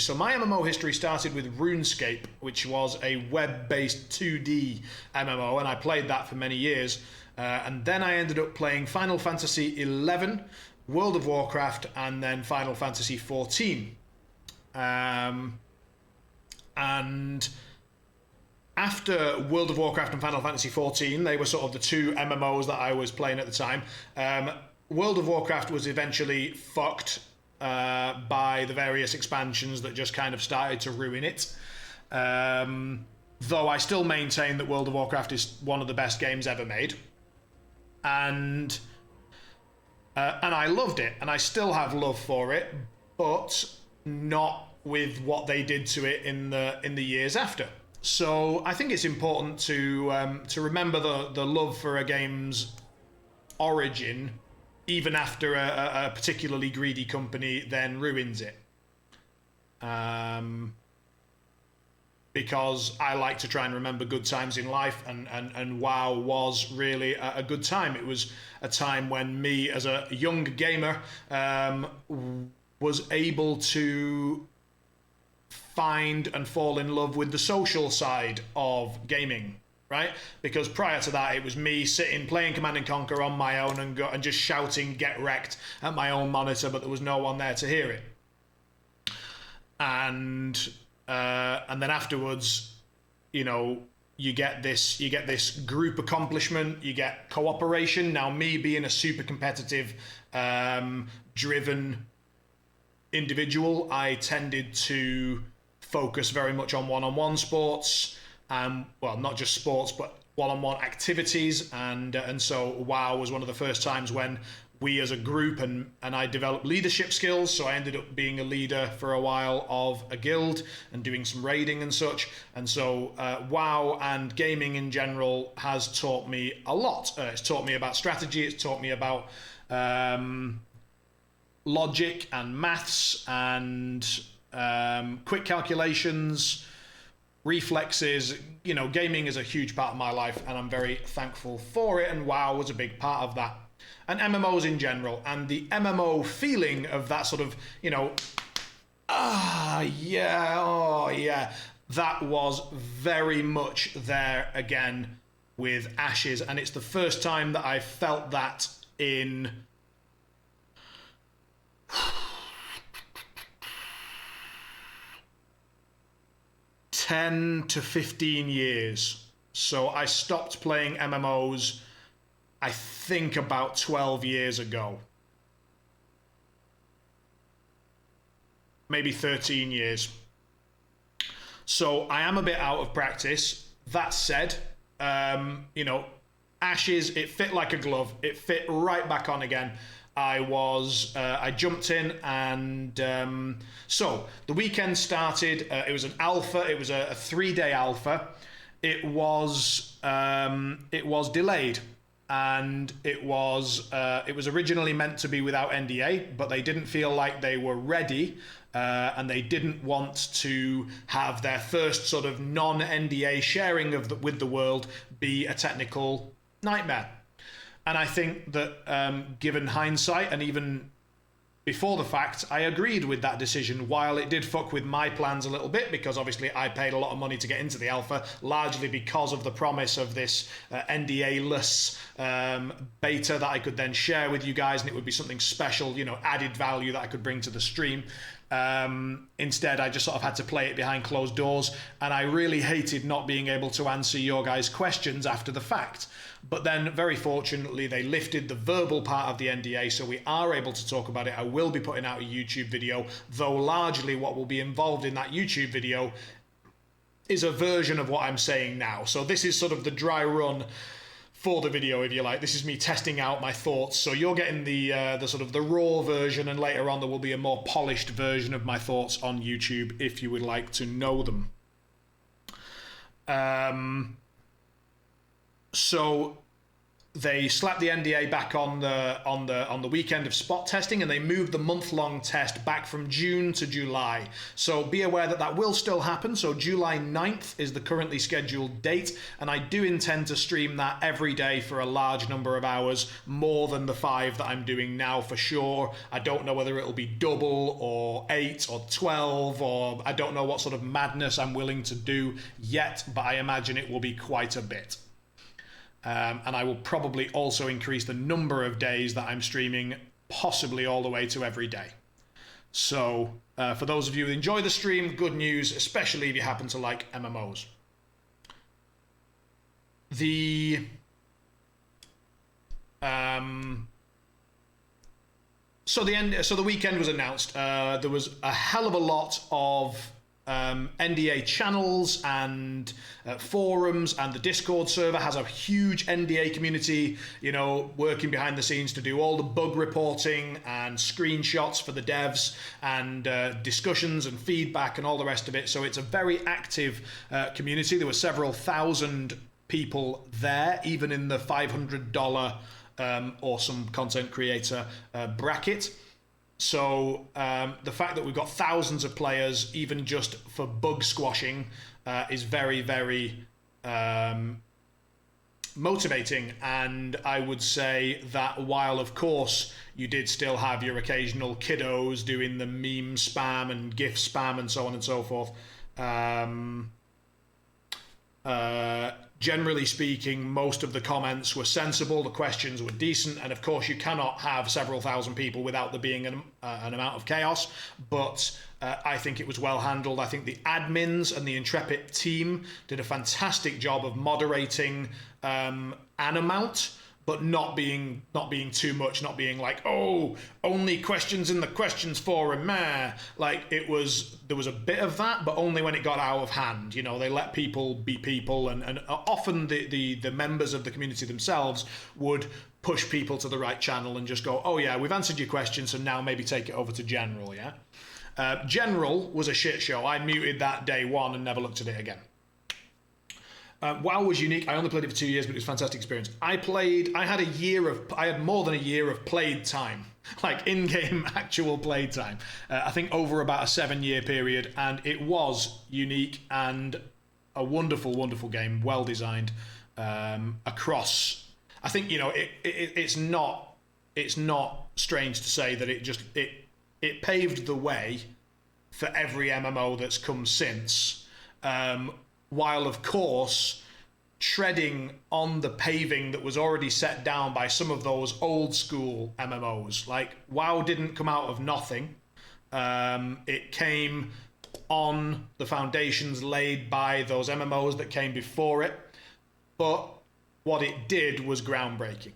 So my MMO history started with RuneScape, which was a web-based 2D MMO, and I played that for many years. And then I ended up playing Final Fantasy XI, World of Warcraft, and then Final Fantasy XIV. And after World of Warcraft and Final Fantasy XIV, they were sort of the two MMOs that I was playing at the time. World of Warcraft was eventually fucked by the various expansions that just kind of started to ruin it. Though I still maintain that World of Warcraft is one of the best games ever made. And I loved it, and I still have love for it, but not with what they did to it in the years after. So I think it's important to remember the love for a game's origin, even after a particularly greedy company then ruins it. Because I like to try and remember good times in life, and WoW was really a good time. It was a time when me, as a young gamer, was able to find and fall in love with the social side of gaming, right? Because prior to that, it was me sitting playing Command and Conquer on my own and just shouting "get wrecked" at my own monitor, but there was no one there to hear it. And then afterwards, you know, you get this group accomplishment, you get cooperation. Now, me being a super competitive, driven individual, I tended to focus very much on one-on-one sports, well, not just sports, but one-on-one activities, and so WoW was one of the first times when we as a group and I developed leadership skills. So I ended up being a leader for a while of a guild and doing some raiding and such. And so WoW and gaming in general has taught me a lot. It's taught me about strategy. It's taught me about logic and maths and quick calculations, reflexes. You know, gaming is a huge part of my life, and I'm very thankful for it. And WoW was a big part of that. And MMOs in general, and the MMO feeling of that sort of, you know, that was very much there again with Ashes, and it's the first time that I felt that in 10 to 15 years. So I stopped playing MMOs, I think, about 12 years ago. Maybe 13 years. So I am a bit out of practice. That said, you know, Ashes, it fit like a glove. It fit right back on again. I jumped in, and so the weekend started. It was an alpha. It was a 3-day alpha. It was delayed. And it was originally meant to be without NDA, but they didn't feel like they were ready, and they didn't want to have their first sort of non-NDA sharing with the world be a technical nightmare. And I think that given hindsight, and even before the fact, I agreed with that decision, while it did fuck with my plans a little bit, because obviously I paid a lot of money to get into the alpha, largely because of the promise of this NDA-less beta that I could then share with you guys, and it would be something special, you know, added value that I could bring to the stream. Instead, I just sort of had to play it behind closed doors, and I really hated not being able to answer your guys' questions after the fact. But then, very fortunately, they lifted the verbal part of the NDA, so we are able to talk about it. I will be putting out a YouTube video, though largely what will be involved in that YouTube video is a version of what I'm saying now. So this is sort of the dry run for the video, if you like. This is me testing out my thoughts. So you're getting the sort of the raw version, and later on there will be a more polished version of my thoughts on YouTube if you would like to know them. So they slapped the NDA back on the weekend of spot testing, and they moved the month-long test back from June to July. So be aware that that will still happen. So July 9th is the currently scheduled date, and I do intend to stream that every day for a large number of hours, more than the 5 that I'm doing now for sure. I don't know whether it'll be double or 8 or 12, or I don't know what sort of madness I'm willing to do yet, but I imagine it will be quite a bit. And I will probably also increase the number of days that I'm streaming, possibly all the way to every day. So for those of you who enjoy the stream, good news, especially if you happen to like MMOs. So the weekend was announced. There was a hell of a lot of NDA channels and forums, and the Discord server has a huge NDA community, you know, working behind the scenes to do all the bug reporting and screenshots for the devs, and discussions and feedback and all the rest of it. So it's a very active community. There were several thousand people there, even in the $500 awesome content creator bracket. So the fact that we've got thousands of players, even just for bug squashing, is very, very motivating. And I would say that while, of course, you did still have your occasional kiddos doing the meme spam and GIF spam and so on and so forth, generally speaking, most of the comments were sensible, the questions were decent, and of course you cannot have several thousand people without there being an amount of chaos, but I think it was well handled. I think the admins and the Intrepid team did a fantastic job of moderating an amount, but not being too much, not being like, oh, only questions in the questions forum, meh. Like, there was a bit of that, but only when it got out of hand. You know, they let people be people, and often the members of the community themselves would push people to the right channel and just go, oh yeah, we've answered your question, so now maybe take it over to General, yeah? General was a shit show. I muted that day one and never looked at it again. WoW was unique. I only played it for 2 years, but it was a fantastic experience. I had more than a year of played time, like in-game actual play time. I think over about a 7-year period, and it was unique and a wonderful, wonderful game, well designed across. I think, you know, it's not strange to say that it paved the way for every MMO that's come since. While, of course, treading on the paving that was already set down by some of those old school MMOs. Like, WoW didn't come out of nothing. It came on the foundations laid by those MMOs that came before it. But what it did was groundbreaking.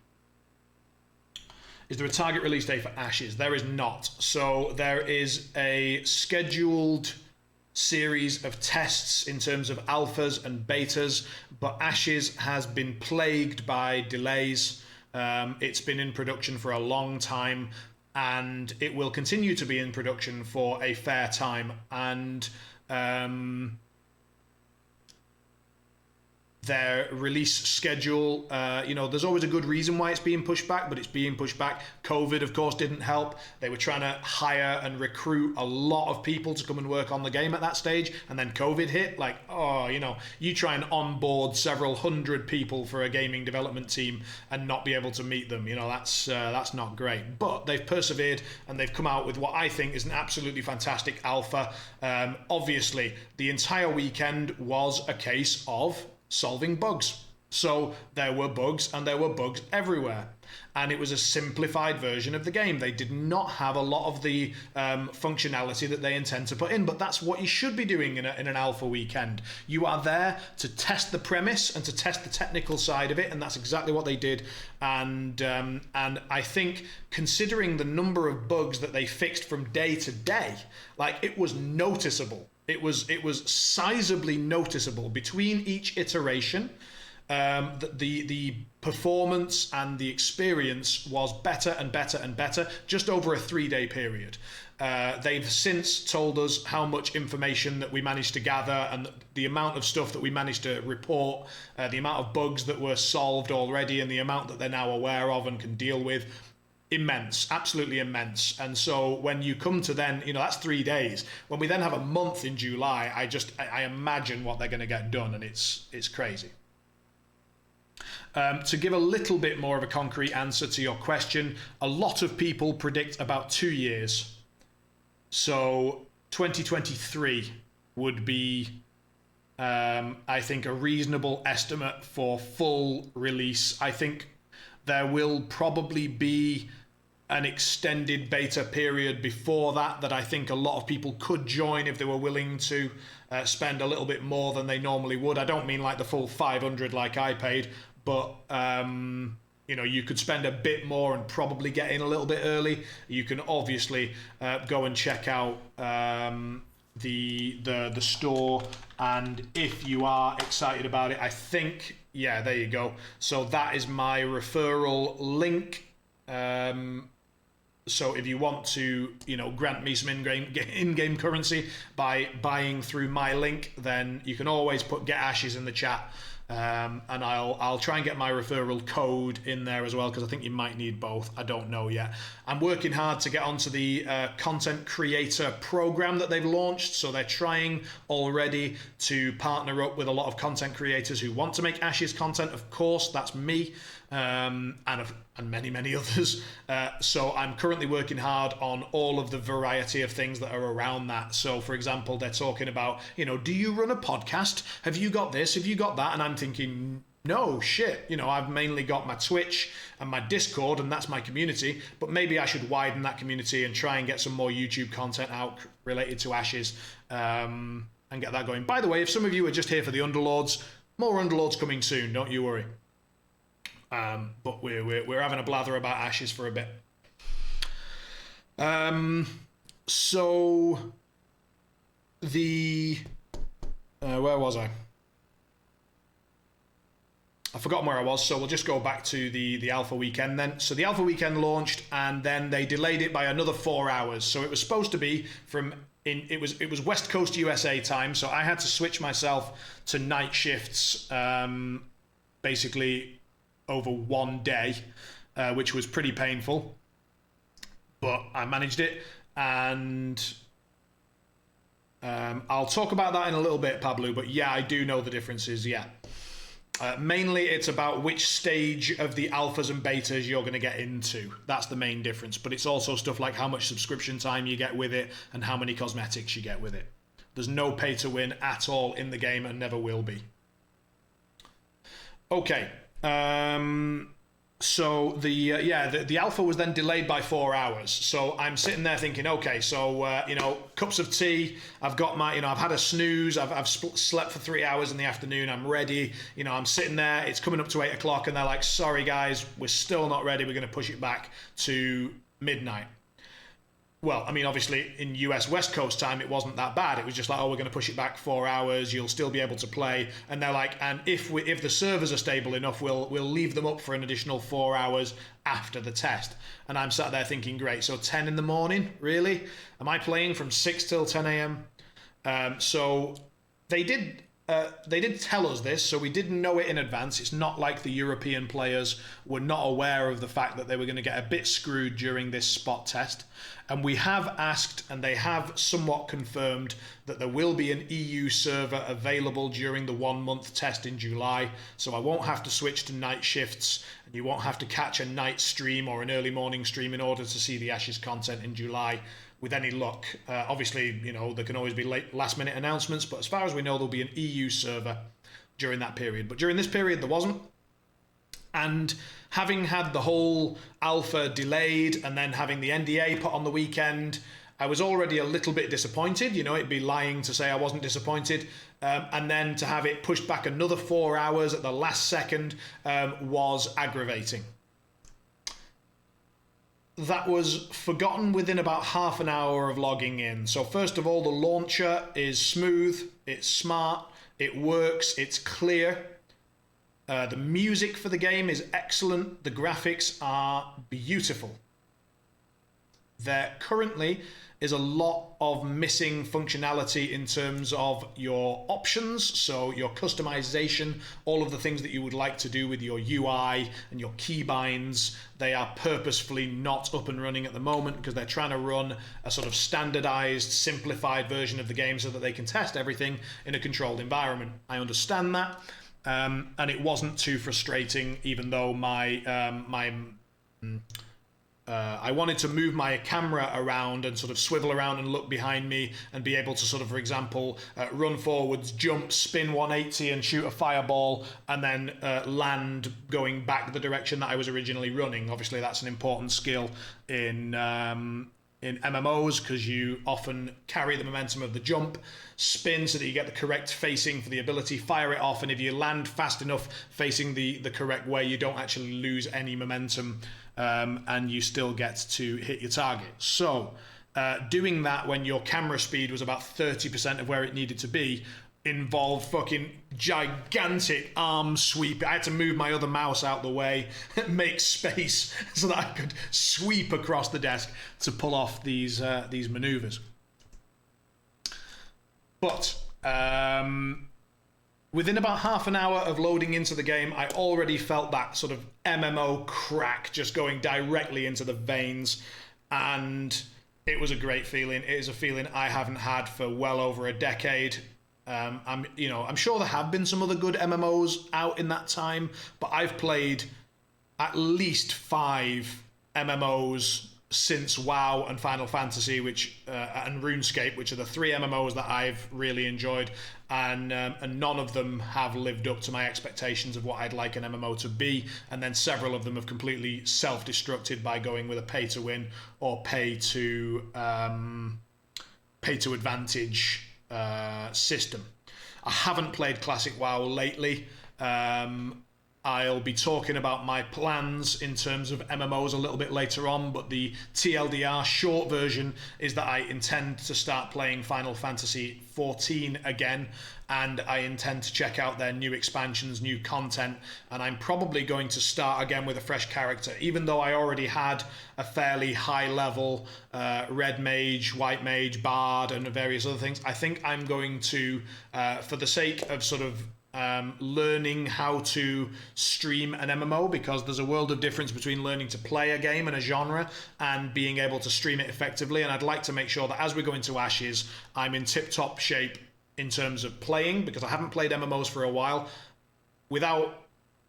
Is there a target release date for Ashes? There is not. So there is a scheduled series of tests in terms of alphas and betas, but Ashes has been plagued by delays. It's been in production for a long time, and it will continue to be in production for a fair time. And their release schedule, you know, there's always a good reason why it's being pushed back, but it's being pushed back. COVID, of course, didn't help. They were trying to hire and recruit a lot of people to come and work on the game at that stage, and then COVID hit. Like, oh, you know, you try and onboard several hundred people for a gaming development team and not be able to meet them. You know, that's not great. But they've persevered, and they've come out with what I think is an absolutely fantastic alpha. Obviously, the entire weekend was a case of solving bugs. So there were bugs, and there were bugs everywhere. And it was a simplified version of the game. They did not have a lot of the functionality that they intend to put in, but that's what you should be doing in an alpha weekend. You are there to test the premise and to test the technical side of it, and that's exactly what they did. And I think, considering the number of bugs that they fixed from day to day, like, it was noticeable. It was sizably noticeable between each iteration. the performance and the experience was better and better and better just over a 3-day period. They've since told us how much information that we managed to gather and the amount of stuff that we managed to report, the amount of bugs that were solved already and the amount that they're now aware of and can deal with. Immense, absolutely immense. And so when you come to then, that's 3 days. When we then have a month in July, I imagine what they're going to get done, and it's crazy. To give a little bit more of a concrete answer to your question, a lot of people predict about 2 years. So 2023 would be, I think, a reasonable estimate for full release. I think there will probably be an extended beta period before that I think a lot of people could join if they were willing to spend a little bit more than they normally would. I don't mean like the full 500 like I paid, but you could spend a bit more and probably get in a little bit early. You can obviously go and check out the store, and if you are excited about it, I think, yeah, there you go. So that is my referral link. So if you want to, grant me some in-game currency by buying through my link, then you can always put Get Ashes in the chat. And I'll try and get my referral code in there as well, because I think you might need both. I don't know yet. I'm working hard to get onto the content creator program that they've launched. So they're trying already to partner up with a lot of content creators who want to make Ashes content. Of course, that's me. And many, many others. So I'm currently working hard on all of the variety of things that are around that. So, for example, they're talking about, do you run a podcast? Have you got this? Have you got that? And I'm thinking, no, shit. I've mainly got my Twitch and my Discord, and that's my community. But maybe I should widen that community and try and get some more YouTube content out related to Ashes and get that going. By the way, if some of you are just here for the Underlords, more Underlords coming soon. Don't you worry. But we're having a blather about Ashes for a bit. So the where was I? I've forgotten where I was, so we'll just go back to the alpha weekend then. So the alpha weekend launched, and then they delayed it by another 4 hours. So it was supposed to be it was West Coast USA time, so I had to switch myself to night shifts, basically over 1 day, which was pretty painful, but I managed it, and I'll talk about that in a little bit, Pablo, but yeah, I do know the differences, yeah. Mainly it's about which stage of the alphas and betas you're going to get into. That's the main difference, but it's also stuff like how much subscription time you get with it and how many cosmetics you get with it. There's no pay to win at all in the game and never will be. Okay. So the alpha was then delayed by 4 hours. So I'm sitting there thinking, okay, so cups of tea. I've got my, I've had a snooze. I've slept for 3 hours in the afternoon. I'm ready. I'm sitting there. It's coming up to 8 o'clock, and they're like, sorry guys, we're still not ready. We're going to push it back to midnight. Well, I mean, obviously in US West Coast time, it wasn't that bad. It was just like, oh, we're going to push it back 4 hours. You'll still be able to play. And they're like, and if the servers are stable enough, we'll leave them up for an additional 4 hours after the test. And I'm sat there thinking, great. So 10 in the morning, really? Am I playing from 6 till 10 a.m.? So they did tell us this, so we didn't know it in advance. It's not like the European players were not aware of the fact that they were going to get a bit screwed during this spot test. And we have asked, and they have somewhat confirmed, that there will be an EU server available during the 1 month test in July. So I won't have to switch to night shifts, and you won't have to catch a night stream or an early morning stream in order to see the Ashes content in July. With any luck. Obviously, there can always be last minute announcements, but as far as we know, there'll be an EU server during that period. But during this period, there wasn't. And having had the whole alpha delayed and then having the NDA put on the weekend, I was already a little bit disappointed. It'd be lying to say I wasn't disappointed. And then to have it pushed back another 4 hours at the last second was aggravating. That was forgotten within about half an hour of logging in. So first of all, the launcher is smooth, it's smart, it works, it's clear. The music for the game is excellent. The graphics are beautiful. There currently is a lot of missing functionality in terms of your options, so your customization, all of the things that you would like to do with your UI and your keybinds, they are purposefully not up and running at the moment because they're trying to run a sort of standardized, simplified version of the game so that they can test everything in a controlled environment. I understand that, and it wasn't too frustrating, even though I wanted to move my camera around and sort of swivel around and look behind me and be able to sort of, for example, run forwards, jump, spin 180 and shoot a fireball, and then land going back the direction that I was originally running. Obviously, that's an important skill in MMOs because you often carry the momentum of the jump, spin so that you get the correct facing for the ability, fire it off, and if you land fast enough facing the correct way, you don't actually lose any momentum, and you still get to hit your target. So doing that when your camera speed was about 30% of where it needed to be involved fucking gigantic arm sweep. I had to move my other mouse out the way, make space so that I could sweep across the desk to pull off these maneuvers. But within about half an hour of loading into the game, I already felt that sort of MMO crack just going directly into the veins, and it was a great feeling. It is a feeling I haven't had for well over a decade. I'm sure there have been some other good MMOs out in that time, but I've played at least 5 MMOs since WoW and Final Fantasy, and RuneScape, which are the 3 MMOs that I've really enjoyed, and none of them have lived up to my expectations of what I'd like an MMO to be, and then several of them have completely self-destructed by going with a pay-to-win or pay-to-advantage system. I haven't played Classic WoW lately. I'll be talking about my plans in terms of MMOs a little bit later on, but the TLDR short version is that I intend to start playing Final Fantasy XIV again, and I intend to check out their new expansions, new content, and I'm probably going to start again with a fresh character, even though I already had a fairly high level red mage, white mage, bard, and various other things. I think I'm going to, for the sake of sort of learning how to stream an MMO, because there's a world of difference between learning to play a game and a genre and being able to stream it effectively, and I'd like to make sure that as we go into Ashes, I'm in tip-top shape in terms of playing, because I haven't played MMOs for a while. Without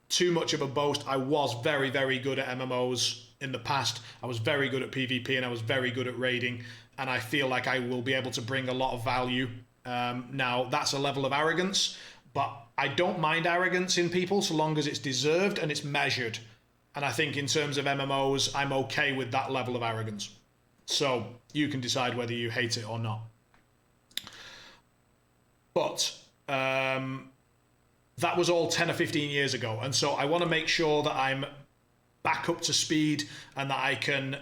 too much of a boast, I was very, very good at MMOs in the past. I was very good at PvP and I was very good at raiding, and I feel like I will be able to bring a lot of value. Now, that's a level of arrogance, but I don't mind arrogance in people so long as it's deserved and it's measured. And I think in terms of MMOs, I'm okay with that level of arrogance. So you can decide whether you hate it or not. But that was all 10 or 15 years ago. And so I want to make sure that I'm back up to speed and that I can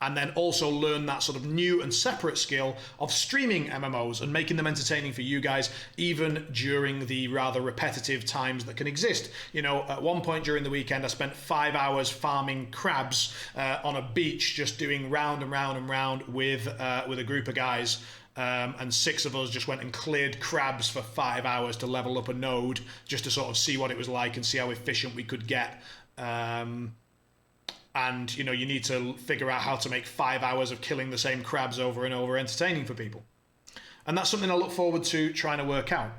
and then also learn that sort of new and separate skill of streaming MMOs and making them entertaining for you guys, even during the rather repetitive times that can exist. You know, at one point during the weekend, I spent 5 hours farming crabs on a beach, just doing round and round and round with a group of guys. And 6 of us just went and cleared crabs for 5 hours to level up a node, just to sort of see what it was like and see how efficient we could get. And, you know, you need to figure out how to make 5 hours of killing the same crabs over and over entertaining for people. And that's something I look forward to trying to work out.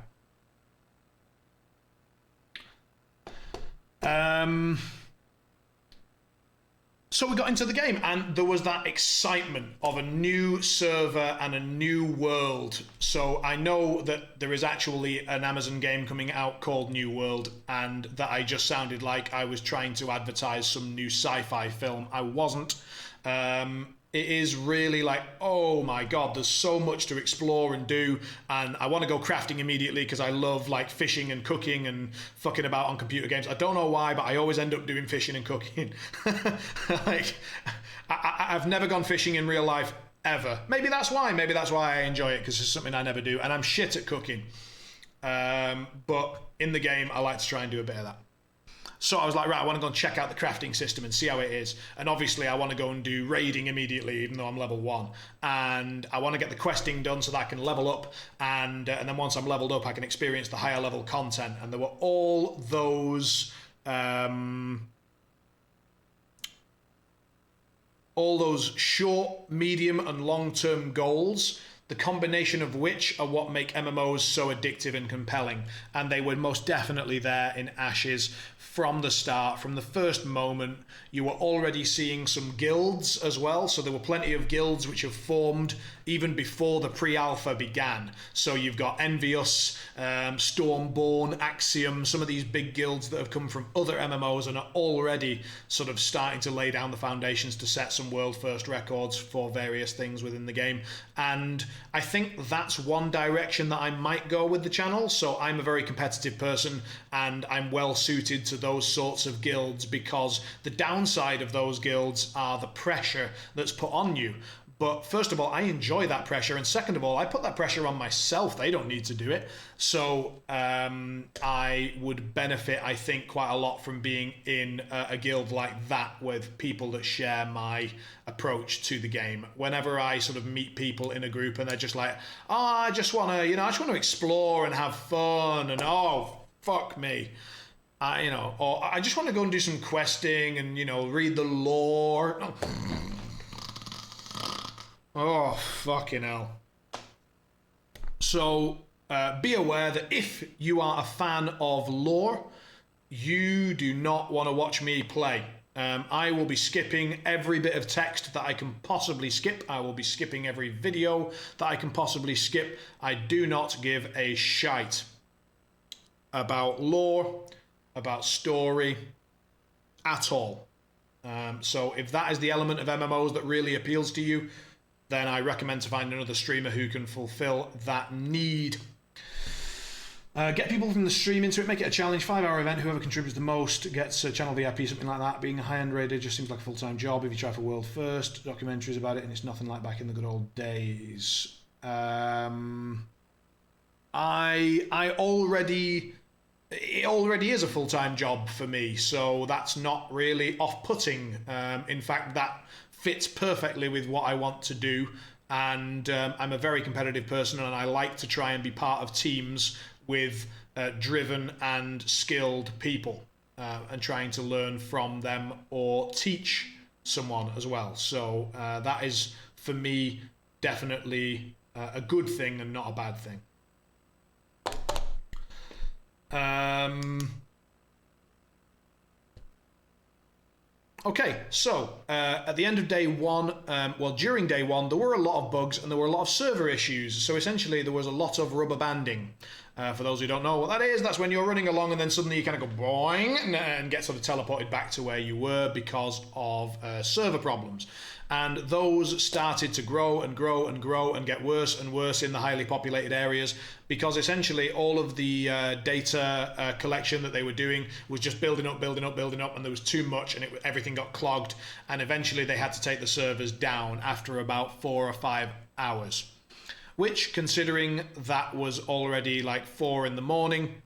So we got into the game, and there was that excitement of a new server and a new world. So I know that there is actually an Amazon game coming out called New World, and that I just sounded like I was trying to advertise some new sci-fi film. I wasn't. It is really like, oh my god, there's so much to explore and do, and I want to go crafting immediately because I love like fishing and cooking and fucking about on computer games. I don't know why, but I always end up doing fishing and cooking. Like, I've never gone fishing in real life ever. Maybe that's why I enjoy it, because it's something I never do, and I'm shit at cooking. But in the game, I like to try and do a bit of that. So I was like, right, I want to go and check out the crafting system and see how it is. And obviously I want to go and do raiding immediately, even though I'm level 1. And I want to get the questing done so that I can level up. And then once I'm leveled up, I can experience the higher level content. And there were all those short, medium, and long-term goals, the combination of which are what make MMOs so addictive and compelling. And they were most definitely there in Ashes from the start. From the first moment, you were already seeing some guilds as well. So there were plenty of guilds which have formed even before the pre-alpha began. So you've got Envious, Stormborn, Axiom, some of these big guilds that have come from other MMOs and are already sort of starting to lay down the foundations to set some world first records for various things within the game. And I think that's one direction that I might go with the channel. So I'm a very competitive person and I'm well suited to those sorts of guilds, because the downside of those guilds are the pressure that's put on you. But first of all, I enjoy that pressure, and second of all, I put that pressure on myself. They don't need to do it. So I would benefit, I think, quite a lot from being in a guild like that with people that share my approach to the game. Whenever I sort of meet people in a group and they're just like, oh, I just want to explore and have fun, and oh, fuck me. Or I just want to go and do some questing and, read the lore. Oh, fucking hell. So, be aware that if you are a fan of lore, you do not want to watch me play. I will be skipping every bit of text that I can possibly skip. I will be skipping every video that I can possibly skip. I do not give a shite about lore, about story, at all. So if that is the element of MMOs that really appeals to you, then I recommend to find another streamer who can fulfill that need. Get people from the stream into it, make it a challenge, 5-hour event, whoever contributes the most gets a channel VIP, something like that. Being a high-end raider just seems like a full-time job if you try for world first. Documentaries about it, and it's nothing like back in the good old days. It already is a full-time job for me, so that's not really off-putting. In fact, that fits perfectly with what I want to do, and I'm a very competitive person, and I like to try and be part of teams with driven and skilled people, and trying to learn from them or teach someone as well. So that is, for me, definitely a good thing and not a bad thing. Okay, so at the end of day 1, during day 1, there were a lot of bugs and there were a lot of server issues. So essentially there was a lot of rubber banding. For those who don't know what that is, that's when you're running along and then suddenly you kind of go boing and get sort of teleported back to where you were because of server problems. And those started to grow and grow and grow and get worse and worse in the highly populated areas, because essentially all of the data collection that they were doing was just building up, and there was too much, and everything got clogged, and eventually they had to take the servers down after about 4 or 5 hours. Which, considering that was already like 4 in the morning,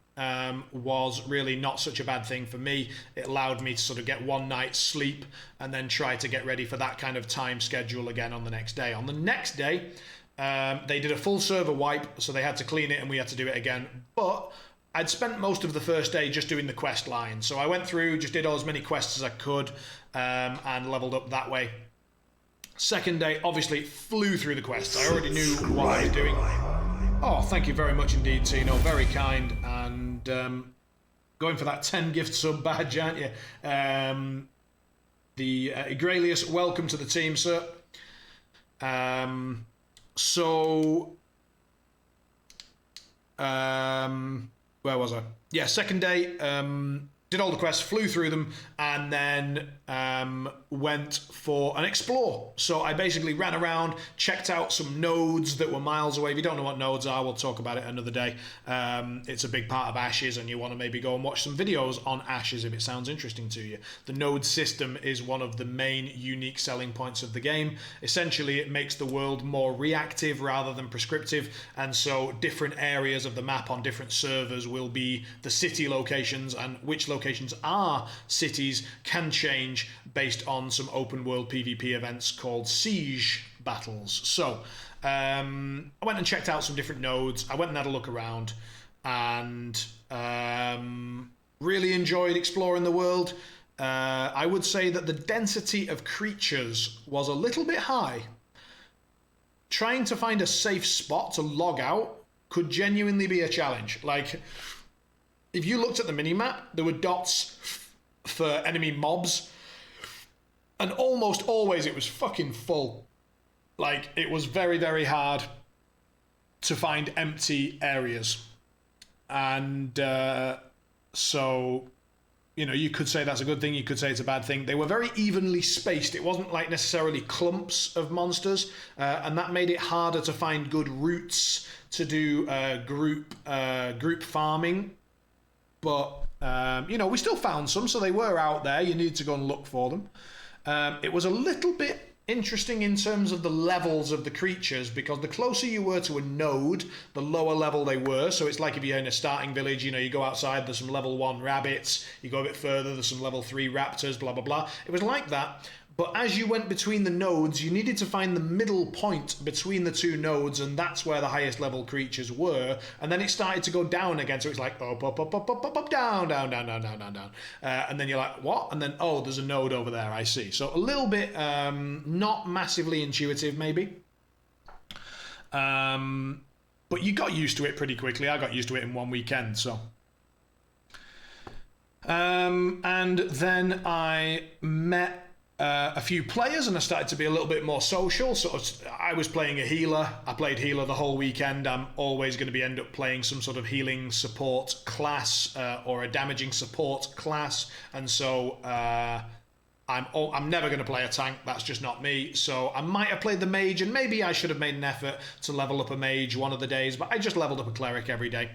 was really not such a bad thing for me. It allowed me to sort of get one night's sleep and then try to get ready for that kind of time schedule again on the next day. On the next day, they did a full server wipe, so they had to clean it and we had to do it again. But I'd spent most of the first day just doing the quest line. So I went through, just did as many quests as I could, and leveled up that way. Second day, obviously, flew through the quests. I already knew what I was doing. Oh, thank you very much indeed, Tino. Very kind. And going for that 10 gift sub badge, aren't you? The Igralius, welcome to the team, sir. Where was I? Yeah, second day, did all the quests, flew through them, and then went for an explore. So I basically ran around, checked out some nodes that were miles away. If you don't know what nodes are, we'll talk about it another day. It's a big part of Ashes, and you want to maybe go and watch some videos on Ashes if it sounds interesting to you. The node system is one of the main unique selling points of the game. Essentially, it makes the world more reactive rather than prescriptive, and so different areas of the map on different servers will be the city locations, and which locations are cities can change based on some open world PvP events called siege battles. So I went and checked out some different nodes. I went and had a look around, and really enjoyed exploring the world. I would say that the density of creatures was a little bit high. Trying to find a safe spot to log out could genuinely be a challenge. Like, if you looked at the minimap, there were dots for enemy mobs, and almost always it was fucking full. Like, it was very, very hard to find empty areas. And so, you know, you could say that's a good thing, you could say it's a bad thing. They were very evenly spaced. It wasn't like necessarily clumps of monsters, and that made it harder to find good routes to do group farming. But, you know, we still found some, so they were out there. You needed to go and look for them. It was a little bit interesting in terms of the levels of the creatures, because the closer you were to a node, the lower level they were. So it's like if you're in a starting village, you know, you go outside, there's some level 1 rabbits. You go a bit further, there's some level 3 raptors, blah, blah, blah. It was like that. But as you went between the nodes, you needed to find the middle point between the two nodes, and that's where the highest level creatures were. And then it started to go down again, so it's like up, up, up, up, up, up, up, down, down, down, down, down, down, down. And then you're like, what? And then, oh, there's a node over there, I see. So a little bit not massively intuitive, maybe. But you got used to it pretty quickly. I got used to it in one weekend, so... and then I met a few players, and I started to be a little bit more social. So I was playing a healer. I played healer the whole weekend. I'm always going to end up playing some sort of healing support class or a damaging support class, and so I'm never going to play a tank. That's just not me. So I might have played the mage, and maybe I should have made an effort to level up a mage one of the days, but I just leveled up a cleric every day.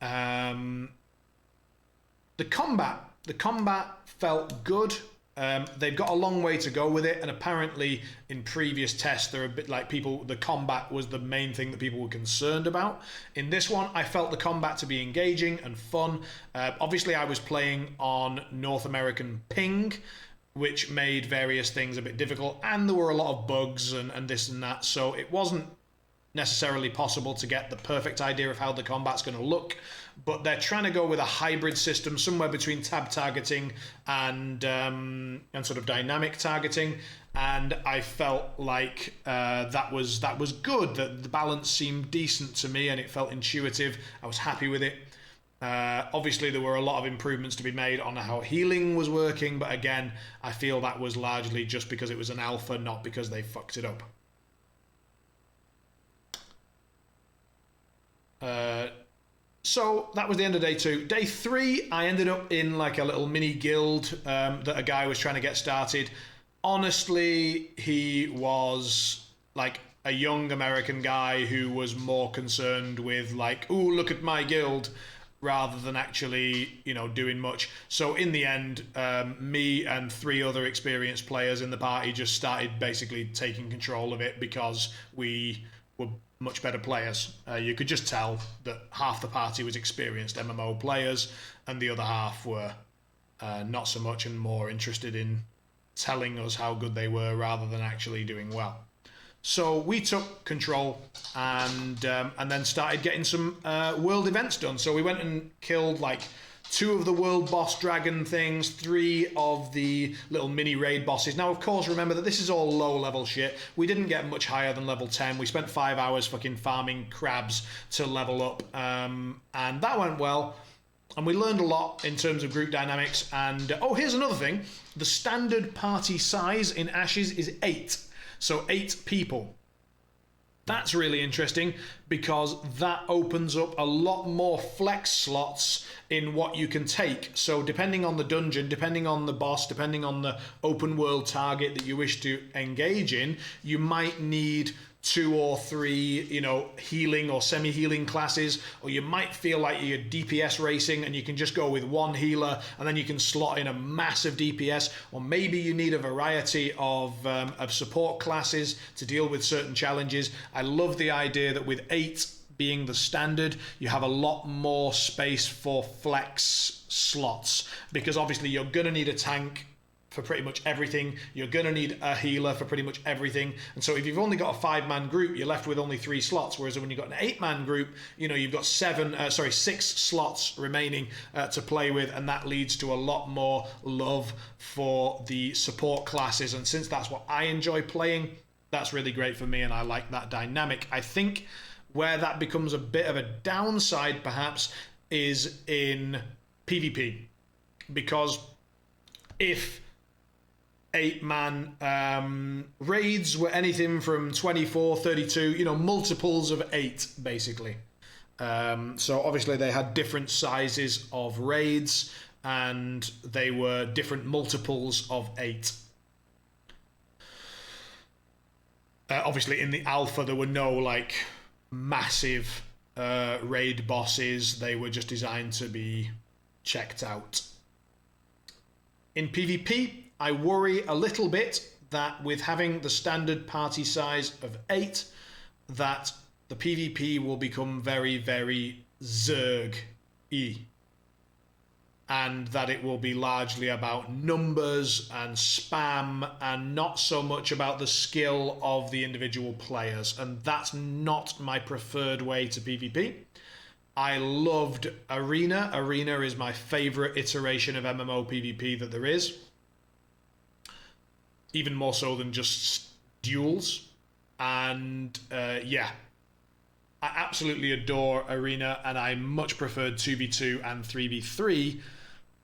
The combat felt good. They've got a long way to go with it, and apparently in previous tests they're a bit like the combat was the main thing that people were concerned about. In this one, I felt the combat to be engaging and fun. Obviously I was playing on North American ping, which made various things a bit difficult, and there were a lot of bugs and this and that, so it wasn't necessarily possible to get the perfect idea of how the combat's going to look. But they're trying to go with a hybrid system, somewhere between tab targeting and sort of dynamic targeting. And I felt like that was good. That the balance seemed decent to me, and it felt intuitive. I was happy with it. Obviously, there were a lot of improvements to be made on how healing was working, but again, I feel that was largely just because it was an alpha, not because they fucked it up. So that was the end of day 2. Day 3, I ended up in like a little mini guild that a guy was trying to get started. Honestly, he was like a young American guy who was more concerned with like, ooh, look at my guild, rather than actually, you know, doing much. So in the end, me and 3 other experienced players in the party just started basically taking control of it, because we were much better players. You could just tell that half the party was experienced MMO players, and the other half were not so much, and more interested in telling us how good they were rather than actually doing well. So we took control and then started getting some world events done. So we went and killed like 2 of the world boss dragon things, 3 of the little mini raid bosses. Now, of course, remember that this is all low level shit. We didn't get much higher than level 10. We spent 5 hours fucking farming crabs to level up, and that went well. And we learned a lot in terms of group dynamics. And oh, here's another thing: the standard party size in Ashes is 8, so 8 people. That's really interesting because that opens up a lot more flex slots in what you can take. So depending on the dungeon, depending on the boss, depending on the open world target that you wish to engage in, you might need 2 or 3, healing or semi-healing classes, or you might feel like you're DPS racing and you can just go with 1 healer and then you can slot in a massive DPS, or maybe you need a variety of support classes to deal with certain challenges. I love the idea that with 8 being the standard, you have a lot more space for flex slots, because obviously you're going to need a tank for pretty much everything. You're going to need a healer for pretty much everything. And so if you've only got a 5-man group, you're left with only 3 slots. Whereas when you've got an 8-man group, you've got 6 slots remaining to play with. And that leads to a lot more love for the support classes. And since that's what I enjoy playing, that's really great for me. And I like that dynamic. I think where that becomes a bit of a downside, perhaps, is in PvP. Because if 8-man raids were anything from 24, 32, multiples of 8, basically. So obviously they had different sizes of raids, and they were different multiples of 8. Obviously in the alpha there were no massive raid bosses. They were just designed to be checked out. In PvP, I worry a little bit that with having the standard party size of 8, that the PvP will become very, very Zerg-y. And that it will be largely about numbers and spam and not so much about the skill of the individual players. And that's not my preferred way to PvP. I loved Arena. Arena is my favorite iteration of MMO PvP that there is. Even more so than just duels. And I absolutely adore Arena, and I much preferred 2v2 and 3v3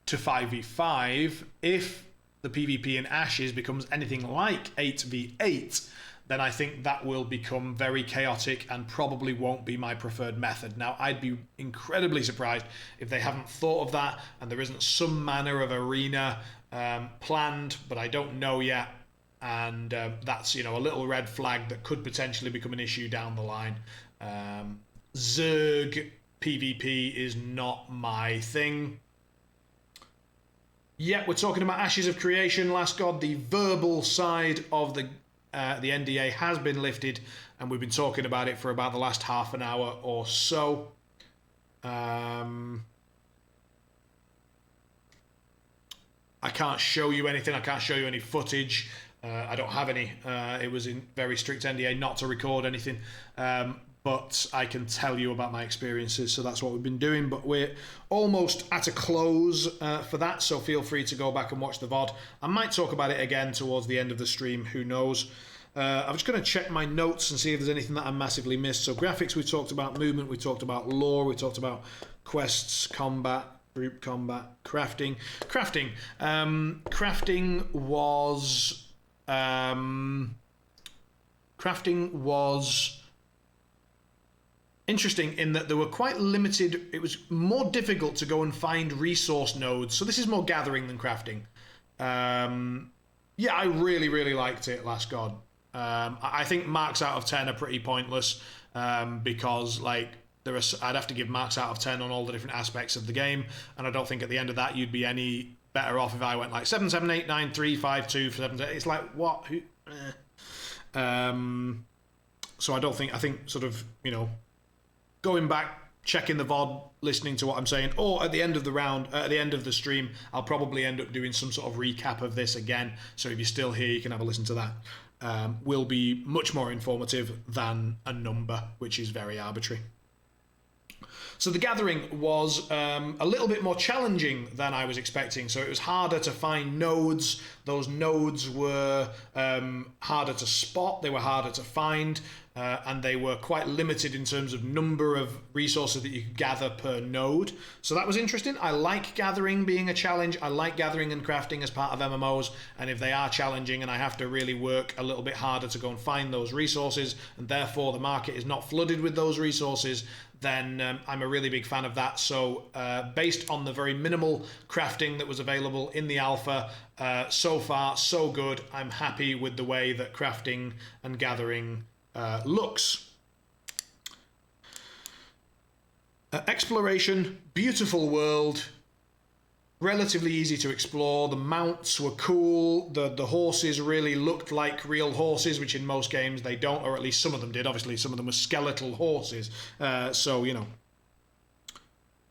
to 5v5. If the PvP in Ashes becomes anything like 8v8, then I think that will become very chaotic and probably won't be my preferred method. Now, I'd be incredibly surprised if they haven't thought of that and there isn't some manner of Arena planned, but I don't know yet. And that's, a little red flag that could potentially become an issue down the line. Zerg PvP is not my thing. Yeah, we're talking about Ashes of Creation, Last God. The verbal side of the NDA has been lifted, and we've been talking about it for about the last half an hour or so. I can't show you anything. I can't show you any footage. I don't have any. It was in very strict NDA not to record anything. But I can tell you about my experiences, so that's what we've been doing. But we're almost at a close for that, so feel free to go back and watch the VOD. I might talk about it again towards the end of the stream, who knows. I'm just going to check my notes and see if there's anything that I massively missed. So graphics we talked about, movement we talked about, lore we talked about, quests, combat, group combat, crafting. Crafting was interesting in that there were quite limited. It was more difficult to go and find resource nodes. So this is more gathering than crafting. I really, really liked it, Last God. I think marks out of 10 are pretty pointless because I'd have to give marks out of 10 on all the different aspects of the game, and I don't think at the end of that you'd be any better off if I went 7, 7, 8, 9, 3, 5, 2 for 7. It's like what? Who? So I think sort of going back, checking the VOD, listening to what I'm saying, or at the end of the round, at the end of the stream, I'll probably end up doing some sort of recap of this again. So if you're still here, you can have a listen to that. Will be much more informative than a number, which is very arbitrary. So the gathering was a little bit more challenging than I was expecting. So it was harder to find nodes. Those nodes were harder to spot. They were harder to find. And they were quite limited in terms of number of resources that you could gather per node. So that was interesting. I like gathering being a challenge. I like gathering and crafting as part of MMOs. And if they are challenging and I have to really work a little bit harder to go and find those resources, and therefore the market is not flooded with those resources, then I'm a really big fan of that. So based on the very minimal crafting that was available in the alpha, so far so good. I'm happy with the way that crafting and gathering looks. Exploration, beautiful world, relatively easy to explore. The mounts were cool. The horses really looked like real horses, which in most games they don't, or at least some of them did. Obviously, some of them were skeletal horses. So, you know.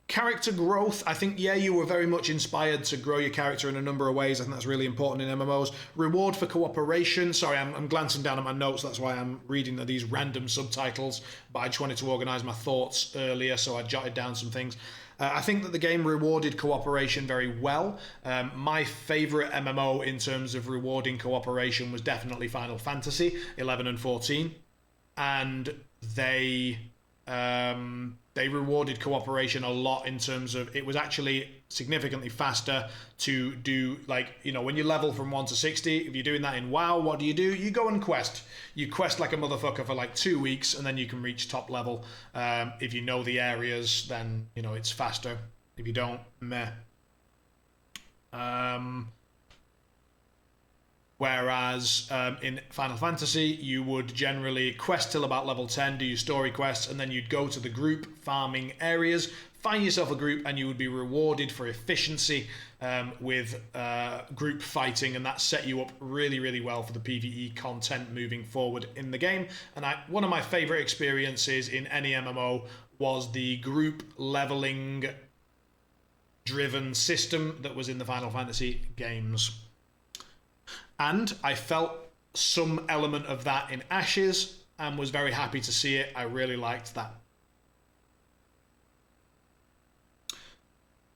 Character growth, I think, yeah, you were very much inspired to grow your character in a number of ways. I think that's really important in MMOs. Reward for cooperation. Sorry, I'm glancing down at my notes. That's why I'm reading these random subtitles. But I just wanted to organise my thoughts earlier, so I jotted down some things. I think that the game rewarded cooperation very well. My favourite MMO in terms of rewarding cooperation was definitely Final Fantasy 11 and 14. And they rewarded cooperation a lot in terms of it was actually significantly faster to do, like, you know, when you level from 1 to 60, if you're doing that in WoW, what do? You go and quest. You quest like a motherfucker for like 2 weeks, and then you can reach top level. If you know the areas, then, you know, it's faster. If you don't, meh. Whereas in Final Fantasy, you would generally quest till about level 10, do your story quests, and then you'd go to the group farming areas, find yourself a group, and you would be rewarded for efficiency with group fighting, and that set you up really, really well for the PvE content moving forward in the game. And one of my favourite experiences in any MMO was the group leveling driven system that was in the Final Fantasy games. And I felt some element of that in Ashes and was very happy to see it. I really liked that.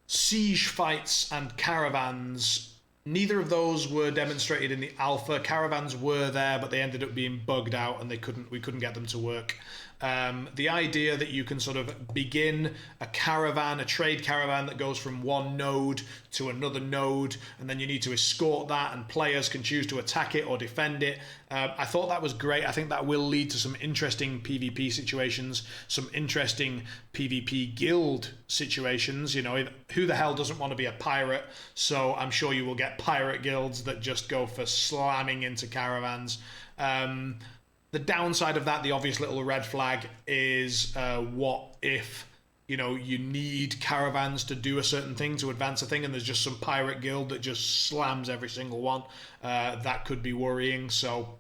Siege fights and caravans, neither of those were demonstrated in the alpha. Caravans were there, but they ended up being bugged out and we couldn't get them to work. The idea that you can sort of begin a caravan, a trade caravan that goes from one node to another node, and then you need to escort that, and players can choose to attack it or defend it. I thought that was great. I think that will lead to some interesting PvP situations, some interesting PvP guild situations. You know, who the hell doesn't want to be a pirate? So I'm sure you will get pirate guilds that just go for slamming into caravans. The downside of that, the obvious little red flag, is what if, you know, you need caravans to do a certain thing, to advance a thing, and there's just some pirate guild that just slams every single one. That could be worrying. So,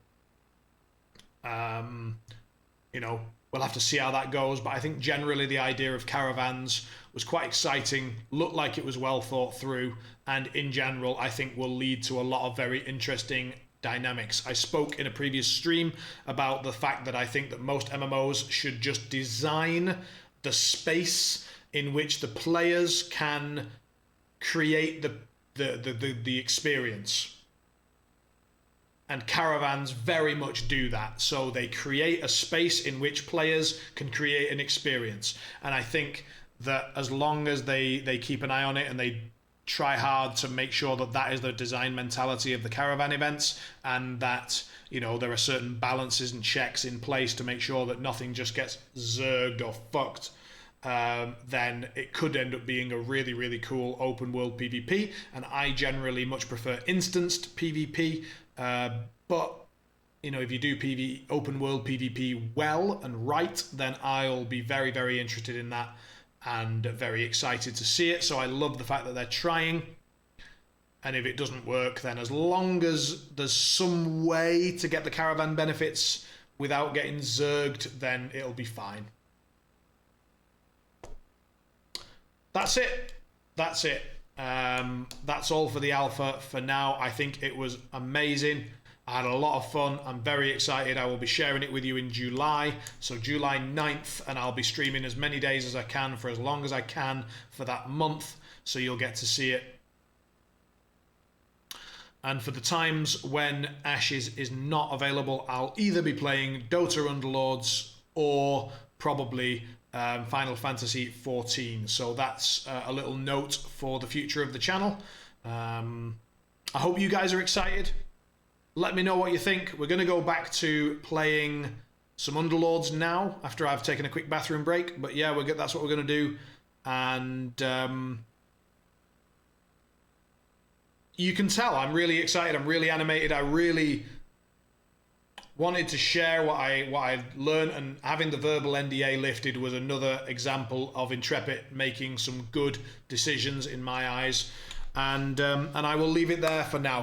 you know, we'll have to see how that goes. But I think generally the idea of caravans was quite exciting, looked like it was well thought through, and in general, I think will lead to a lot of very interesting dynamics. I spoke in a previous stream about the fact that I think that most MMOs should just design the space in which the players can create the experience. And caravans very much do that. So they create a space in which players can create an experience. And I think that as long as they keep an eye on it and they try hard to make sure that that is the design mentality of the caravan events, and that, you know, there are certain balances and checks in place to make sure that nothing just gets zerged or fucked, then it could end up being a really, really cool open world PvP. And I generally much prefer instanced PvP, but, you know, if you do open world PvP well and right, then I'll be very, very interested in that and very excited to see it. So I love the fact that they're trying, and if it doesn't work, then as long as there's some way to get the caravan benefits without getting zerged, then it'll be fine. That's it. That's all for the alpha for now. I think it was amazing. I had a lot of fun. I'm very excited. I will be sharing it with you in July, so July 9th, and I'll be streaming as many days as I can for as long as I can for that month, so you'll get to see it. And for the times when Ashes is not available, I'll either be playing Dota Underlords or probably Final Fantasy XIV. So that's a little note for the future of the channel. I hope you guys are excited. Let me know what you think. We're going to go back to playing some Underlords now after I've taken a quick bathroom break. But yeah, that's what we're going to do. And you can tell I'm really excited. I'm really animated. I really wanted to share what I learned, and having the verbal NDA lifted was another example of Intrepid making some good decisions in my eyes. And I will leave it there for now.